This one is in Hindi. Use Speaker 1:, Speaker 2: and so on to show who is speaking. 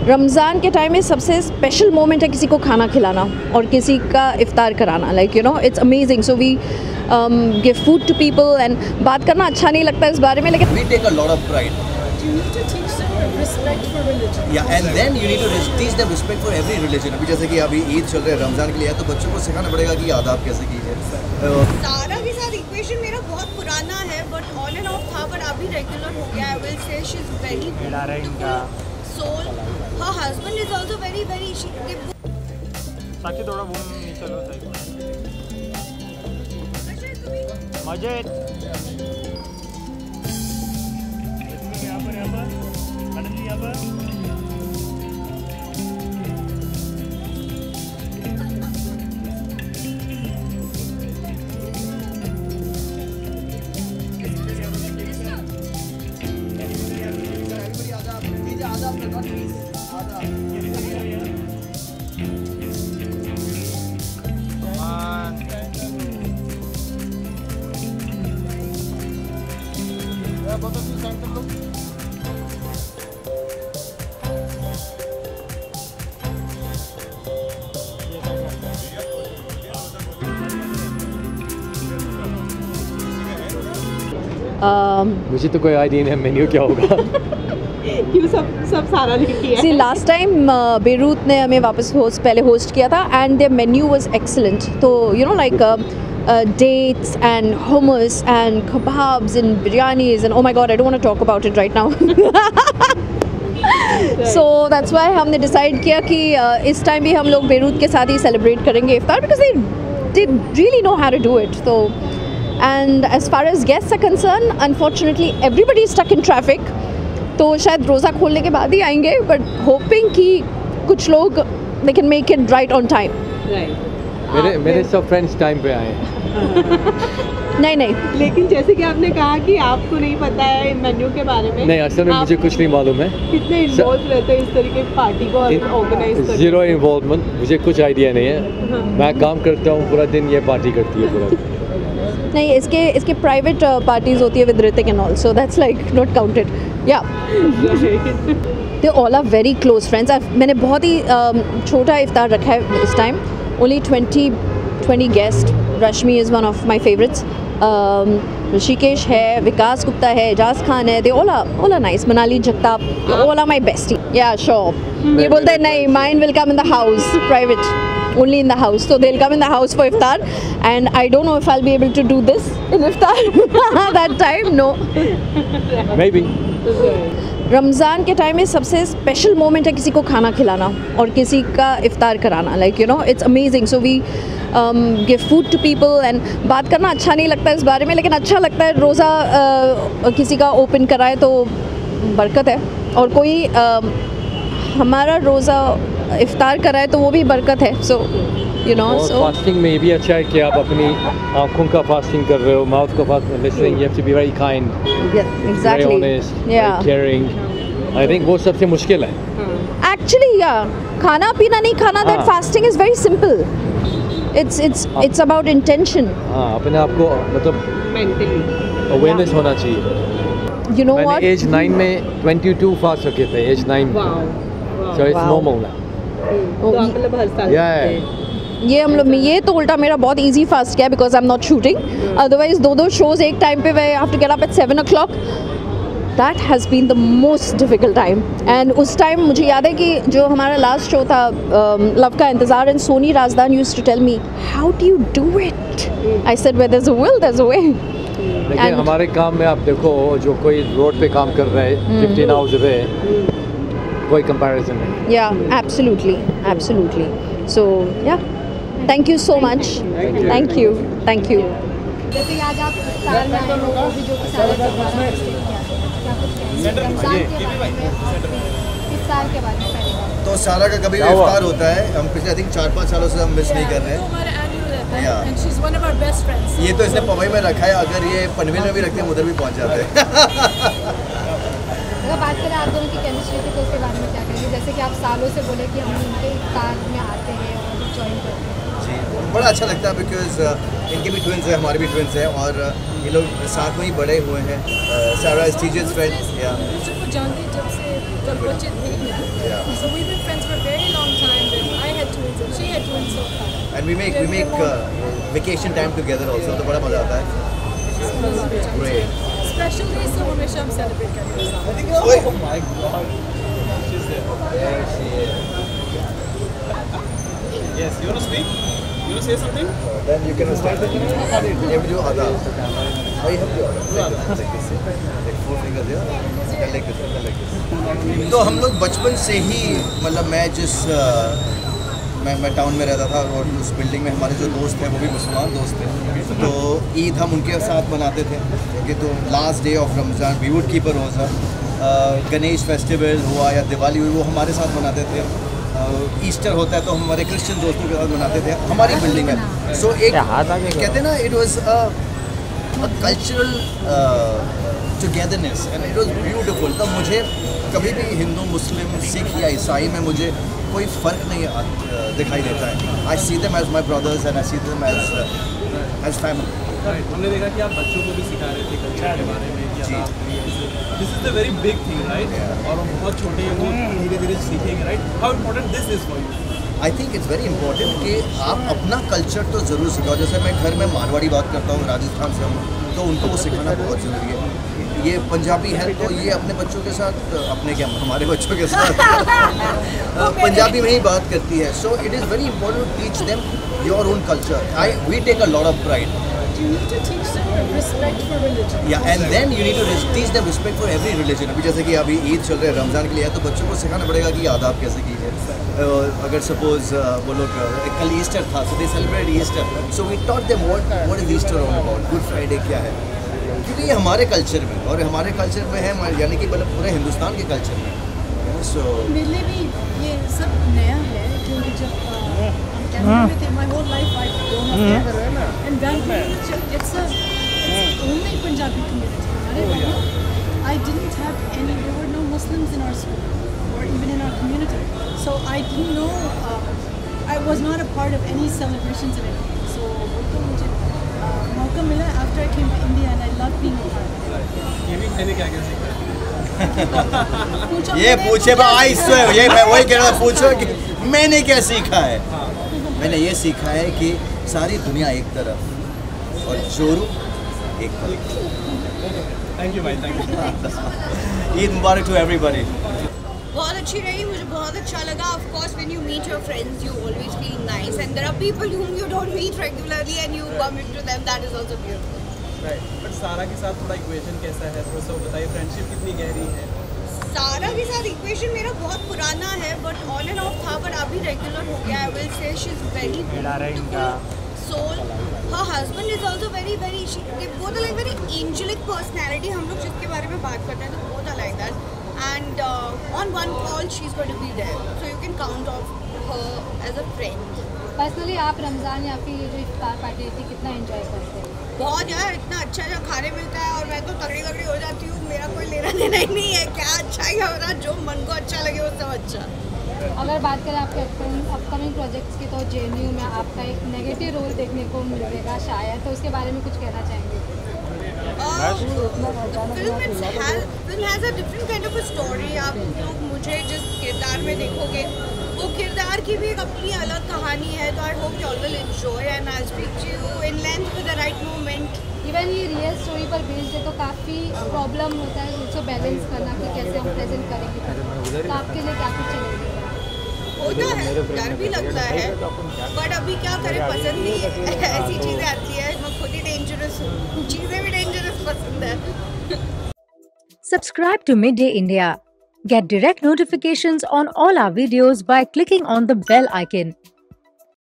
Speaker 1: रमज़ान के टाइम में सबसे स्पेशल मोमेंट है किसी को खाना खिलाना और किसी का इफ्तार कराना, like you know it's amazing. So we give food to people and बात करना अच्छा नहीं लगता इस बारे में, लेकिन
Speaker 2: we take a lot of pride.
Speaker 3: You need to teach them respect for religion.
Speaker 2: Yeah, and then you need to teach them respect for every religion. अभी जैसे कि अभी ईद चल रहा है, रमज़ान के लिए है, तो बच्चों को सिखाना पड़ेगा कि आदाब कैसे कीजिए.
Speaker 4: सारा के साथ इक्वेशन मेरा बहुत पुराना है, बट ऑन एंड ऑफ था, बट अभी रेगुलर हो गया. I will say she is very soul. Her husband is also very very
Speaker 5: साक्षी थोड़ा वो नीचे लो सही मजे यहाँ पर आनंद यहाँ पर
Speaker 6: मुझे तो कोई आइडिया नहीं है मेन्यू क्या होगा.
Speaker 3: क्यों सब सारा लिखी है.
Speaker 1: सी लास्ट टाइम बेरूत ने हमें वापस पहले होस्ट किया था and their menu was excellent. तो you know like dates and hummus and kebabs and biryanis and oh my god I don't want to talk about it right now. So that's why हमने डिसाइड किया कि इस टाइम भी हम लोग बेरूत के साथ ही सेलिब्रेट करेंगे इफ्तार, because they really know how to do it. So and as far as guests are concerned, unfortunately everybody is stuck in traffic. तो शायद रोज़ा खोलने के बाद ही आएंगे, but hoping कि कुछ लोग they can make it right on time.
Speaker 3: Right.
Speaker 6: मेरे सब फ्रेंड्स टाइम पे आए हैं.
Speaker 1: नहीं
Speaker 3: लेकिन जैसे कि आपने कहा कि आपको नहीं पता है मेन्यू के बारे में.
Speaker 6: नहीं, असल में मुझे कुछ नहीं मालूम है.
Speaker 3: कितने इन्वॉल्व रहते हैं इस तरीके की पार्टी को ऑर्गेनाइज करने?
Speaker 6: जीरो इन्वॉल्वमेंट, मुझे कुछ आइडिया नहीं है. मैं काम करता हूँ पूरा दिन, ये पार्टी करती है पूरा दिन.
Speaker 1: नहीं, इसके प्राइवेट पार्टीज होती है with Hrithik and all, so that's like not counted. Yeah they all are very close friends. मैंने बहुत ही छोटा इफ्तार रखा है इस time. Only 20 guest. Rashmi is one of my favourites. Rishikesh है, विकास गुप्ता है, एजाज खान है. They all are nice. Manali Jagtap, all are my bestie. Yeah sure. ये बोलते हैं नहीं, mine will come in the house private. Only in the house, so they'll come in the house for iftar, and I don't know if I'll be able to do this in iftar that time. No,
Speaker 6: maybe.
Speaker 1: Ramzan के टाइम में सबसे स्पेशल मोमेंट है किसी को खाना खिलाना और किसी का इफ्तार कराना, like you know it's amazing. So we give food to people and बात करना अच्छा नहीं लगता इस बारे में, लेकिन अच्छा लगता है. रोज़ा किसी का ओपन कराए तो बरकत है, और कोई हमारा रोज़ा इफ्तार कराए तो वो भी बरकत है. So you know, so
Speaker 6: fasting में भी अच्छा है कि आप अपनी आँखों का फास्टिंग कर रहे हो, माउथ का fasting. Listening, you have to be very kind,
Speaker 1: exactly,
Speaker 6: very honest, very caring. I think वो सबसे मुश्किल है
Speaker 1: एक्चुअली. या खाना पीना नहीं खाना, that fasting is very simple. It's about intention.
Speaker 6: हाँ, अपने आप को मतलब
Speaker 3: मेंटली
Speaker 6: अवेयरनेस होना चाहिए.
Speaker 1: You know what?
Speaker 6: एज 9 में 22 फास्ट रखे थे, as 9. So it's normal now.
Speaker 3: तो मतलब हर साल
Speaker 1: ये हम लोग, ये तो उल्टा मेरा बहुत इजी फास्ट किया because I am not shooting. Otherwise दो शोज एक टाइम पे we have to get up at 7 o'clock. That has been the most difficult time. And उस टाइम मुझे याद है कि जो हमारा लास्ट शो था लव का इंतज़ार, and Soni Razdan used to tell me how do you do it. I said where there is a will there is a way.
Speaker 6: लेकिन हमारे काम में आप देखो, जो कोई रोड पे काम कर रहा है 15 आवर्स अ डे, कोई कंपैरिजन नहीं.
Speaker 1: या एब्सोल्युटली. सो या thank you so much. Thank you.
Speaker 4: जैसे आज आप इफ्तार में आए हो, भी जो कि सारा इफ्तार के बारे में पहले बात.
Speaker 2: तो सारा का कभी भी इफ्तार होता है, हम पिछले आई थिंक 4-5 सालों से हम मिस नहीं कर रहे हैं.
Speaker 3: And she's one of our best friends.
Speaker 2: ये तो इसने पवई में रखा है, अगर ये पनवेल में भी रखते हैं उधर भी पहुंच जाते हैं.
Speaker 4: अगर बात करें आप दोनों की केमिस्ट्री की, तो उसके बारे में क्या कहेंगे? जैसे कि आप सालों से बोले कि हम उनके इफ्तार में आते हैं और ज्वाइन करते हैं.
Speaker 2: जी, बड़ा अच्छा लगता है बिकॉज इनके भी ट्विंस हैं, हमारे भी ट्विंस हैं, और ये लोग साथ में ही बड़े हुए हैं. सारा इज टीचर्स फ्रेंड्स. या
Speaker 3: जानते जब से जब बच्चे थे
Speaker 7: So we've been friends for a very long time. Then I had twins and she had twins. So
Speaker 2: And we make vacation time together also, तो बड़ा मजा आता है. Great.
Speaker 7: special days तो हमेशा हम celebrate करते हैं.
Speaker 2: Oh my God.
Speaker 5: She's there.
Speaker 2: There she is.
Speaker 5: Yes, you want to speak? You want to say something?
Speaker 2: Then you can start. You have to do adab. I have to like this. Like 4 fingers here. Like this. Like this. तो हम लोग बचपन से ही मतलब मैं टाउन में रहता था और उस बिल्डिंग में हमारे जो दोस्त हैं वो भी मुसलमान दोस्त थे. तो ईद हम उनके साथ मनाते थे क्योंकि तो last day of Ramzan we would keep a roza. Ganesh festival हुआ या दिवाली हुई वो हमारे साथ मनाते थे. ईस्टर होता है तो हम हमारे क्रिश्चियन दोस्तों के साथ मनाते थे हमारी बिल्डिंग में. सो एक कहते हैं ना it was a cultural togetherness and it was beautiful. तब मुझे कभी भी हिंदू मुस्लिम सिख या ईसाई में मुझे कोई फ़र्क नहीं दिखाई देता है. I see them as my brothers and I see them as family.
Speaker 5: हमने देखा कि आप बच्चों को भी सिखा रहे थे कल्चर के बारे में. This is the very big thing right. और हम बहुत छोटे हैं वो धीरे धीरे सीखेंगे right. How important this is for you?
Speaker 2: I think it's very important कि आप अपना कल्चर तो ज़रूर सिखाओ. जैसे मैं घर में मारवाड़ी बात करता हूँ, राजस्थान से हूँ, तो उनको वो सिखाना बहुत ज़रूरी है. ये पंजाबी है तो ये अपने बच्चों के साथ अपने क्या हमारे बच्चों के साथ पंजाबी में ही बात करती है. So it is very important to teach them your own culture. We take a lot of pride.
Speaker 7: You need to teach them respect for religion.
Speaker 2: Yeah, and then you need to teach them respect for every religion. अभी जैसे कि अभी ईद चल रहा है, रमज़ान के लिए है, तो बच्चों को सिखाना पड़ेगा कि आदाब कैसे कीजिए. अगर सपोज वो लोग कल ईस्टर था, so they celebrate Easter. So we taught them what is Easter all about. Good Friday क्या है? क्योंकि ये हमारे कल्चर में और हमारे कल्चर में है यानी कि मतलब पूरे हिंदुस्तान के कल्चर में. So
Speaker 7: मेरे लिए भी ये सब नया है क्योंकि जब कैनेडा में थे my whole life I've grown up there and Vancouver it's only Punjabi community. I didn't have any. There were no Muslims in our school or even in our community. So I didn't know. I was not a part of any celebrations and anything. So तो मुझे मौका मिला after I came to India and I loved being a part of it.
Speaker 5: ये भी मैंने क्या सीखा?
Speaker 2: ये पूछे भाई ये मैं वही कह रहा था. पूछो कि मैंने क्या सीखा है. मैंने ये सीखा है कि सारी दुनिया एक तरफ और जोरू एक तरफ.
Speaker 5: थैंक यू भाई. Thank you.
Speaker 2: Eid Mubarak to everybody.
Speaker 4: बहुत अच्छी रही, मुझे बहुत अच्छा लगा. Of course when you meet your friends you always feel nice and there are people whom you don't meet regularly and you bump into them. That is also beautiful.
Speaker 5: Right. But सारा के साथ थोड़ा इक्वेशन कैसा है थोड़ा सा बताइए. फ्रेंडशिप कितनी गहरी है?
Speaker 4: सारा के साथ इक्वेशन मेरा बहुत पुराना है बट ऑन एंड ऑफ था बट अभी रेगुलर हो गया. I will say she is very beautiful soul. Her husband is also very very both like very angelic personality. हम लोग जिसके बारे में बात करते हैं तो both are like that and on one call she's going to be there so you can count off her as a friend.
Speaker 8: Personally आप रमज़ान या फिर ये जो इफ्तार पार्टी थी कितना एंजॉय करते हैं?
Speaker 4: बहुत यार, इतना अच्छा अच्छा खाने मिलता है और मैं तो तगड़ी तगड़ी हो जाती हूँ. मेरा कोई लेना देना ही नहीं है क्या अच्छा है हो रहा. जो मन को अच्छा लगे वो सब अच्छा.
Speaker 8: अगर बात करें आपके अपकमिंग प्रोजेक्ट्स की तो JNU में आपका एक नेगेटिव रोल देखने को मिलेगा शायद, तो उसके बारे में कुछ कहना चाहेंगे?
Speaker 4: film has a different kind of a story. आप लोग मुझे जिस किरदार में देखोगे वो किरदार की भी एक अपनी अलग कहानी है. तो I hope you all will enjoy and I speak to you in length with the right moment.
Speaker 8: Even ये रियल स्टोरी पर बेस्ड है तो काफ़ी प्रॉब्लम होता है उसको बैलेंस करना कि कैसे हम प्रेजेंट करेंगे. तो आपके लिए क्या कुछ चलेगा?
Speaker 4: होता है, डर भी लगता है बट अभी क्या करें, पसंद नहीं ऐसी चीज़ें आती है. मैं खुद ही डेंजरस हूँ, चीज़ें भी डेंजरस पसंद है.
Speaker 9: Subscribe to Midday India. Get direct notifications on all our videos by clicking on the bell icon.